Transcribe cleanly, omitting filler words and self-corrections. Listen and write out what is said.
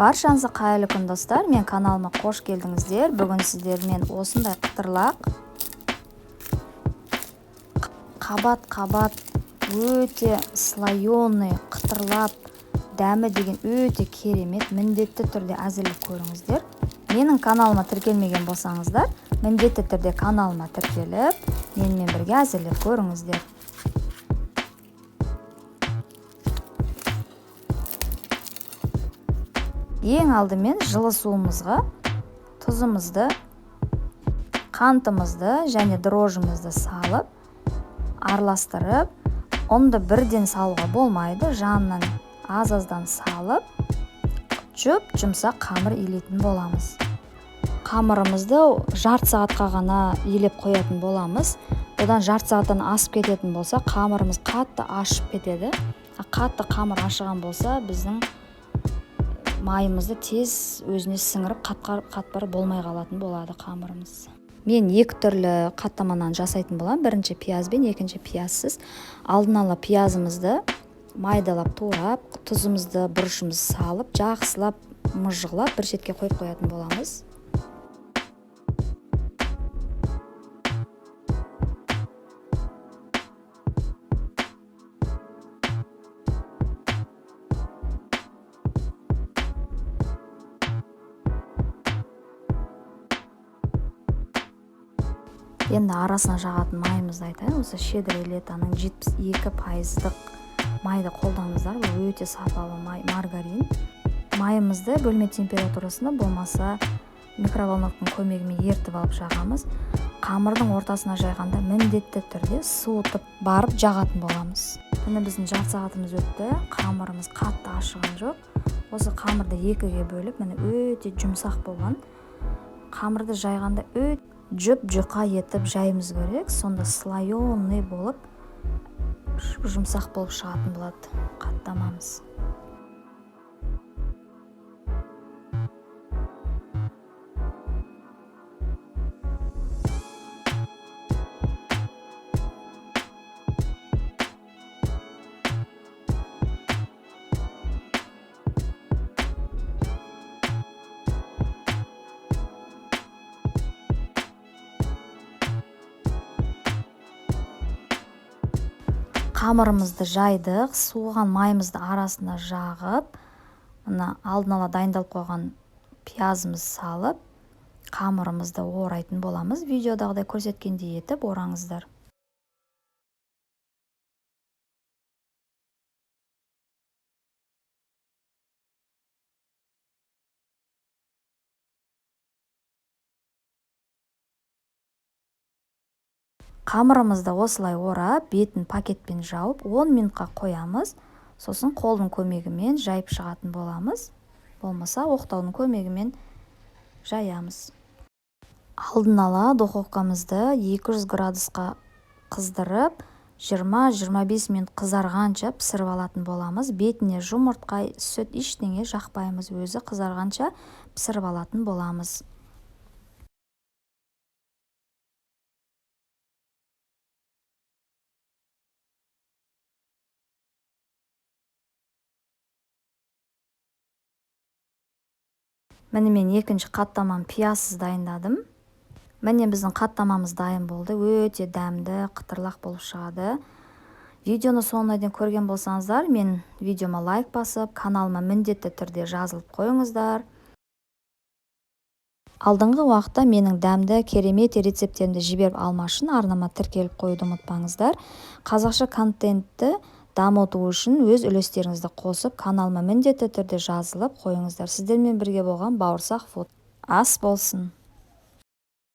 Баршаңызға қайырлы күн достар, мен каналыма қош келдіңіздер. Бүгін сіздермен осындай қытырлақ қабат өте слоеный қытырлап дәмі деген өте керемет, міндетті түрде әзірлеп көріңіздер. Менің каналыма тіркелмеген болсаңыздар, міндетті түрде каналыма тіркеліп, менімен бірге әзірлеп көріңіздер. Ең алдымен жылы суымызға тұзымызды, қантымызды және дрожжымызды салып, араластырып, ұнды бірден салуға болмайды, жанынан аз-аздан салып, жұмсақ қамыр илейтін боламыз. Қамырымызды жарты сағатқа ғана илеп қоятын боламыз. Одан жарты сағаттан асып кететін болса, қамырымыз қатты ашып кетеді. Қатты қамыр ашыған болса, біздің майымызды тез өзіне сіңіріп қатпары болмай қалатын болады қамырымыз. Мен екі түрлі қаттамадан жасайтын болам. Бірінші пиязбен, екінші пиязсыз. Алдын ала пиязымызды майдалап турап, тұзымызды, бұрышымызды салып, жақсылап мұжғылап бір шетке қойып қоятын боламыз. Енді арасына жағатын майымызды айтайын. Осы щедро элитаның 72% майды қолданыңыздар. Бұл өте сапалы май, маргарин. Майымызды бөлме температурасында болмаса микроволновканың көмегімен ертіп алып жағамыз. Қамырдың ортасына жайғанда міндетті түрде суытып барып жағатын боламыз. Міне біздің жарты сағатымыз өтті. Қамырымыз қатты ашыған жоқ. Осы қамырды екіге бөліп, міне өте жұмсақ болған. Қамырды жайғанда өте жұқа етіп жайымыз керек, сонда слоеный болып, жұмсақ болып шығатын болады қаттамамыз. Қамырымызды жайдық, суыған майымызды арасына жағып, алдын ала дайындалып қойған пиязымызды салып, қамырымызды орайтын боламыз. Видеодағыдай көрсеткендей етіп ораңыздар. Қамырымызды осылай орап, бетін пакетпен жауып, 10 минутқа қоямыз. Сосын қолдың көмегімен жайып шығатын боламыз. Болмаса оқтаудың көмегімен жаямыз. Алдын ала духовкамызды 200 градусқа қыздырып, 20-25 минут қызарғанша пісіріп алатын боламыз. Бетіне жұмыртқа, сүт ештеңе жақпаймыз, өзі қызарғанша пісіріп алатын боламыз. Міне мен екінші қаттамам пиязсыз дайындадым. Міне біздің қаттамамыз дайын болды. Өте дәмді, қытырлақ болып шығады. Видеоны соңына дейін көрген болсаңыздар, мен видеома лайк басып, каналыма міндетті түрде жазылып қойыңыздар. Алдыңғы уақытта менің дәмді, керемет рецепттерімді жіберіп алмас үшін арнама тіркеліп қоюды ұмытпаңыздар. Қазақша контентті дамыту үшін өз үлестеріңізді қосып, каналыма міндетті түрде жазылып қойыңыздар. Сіздермен бірге болған бауырсақ ас болсын.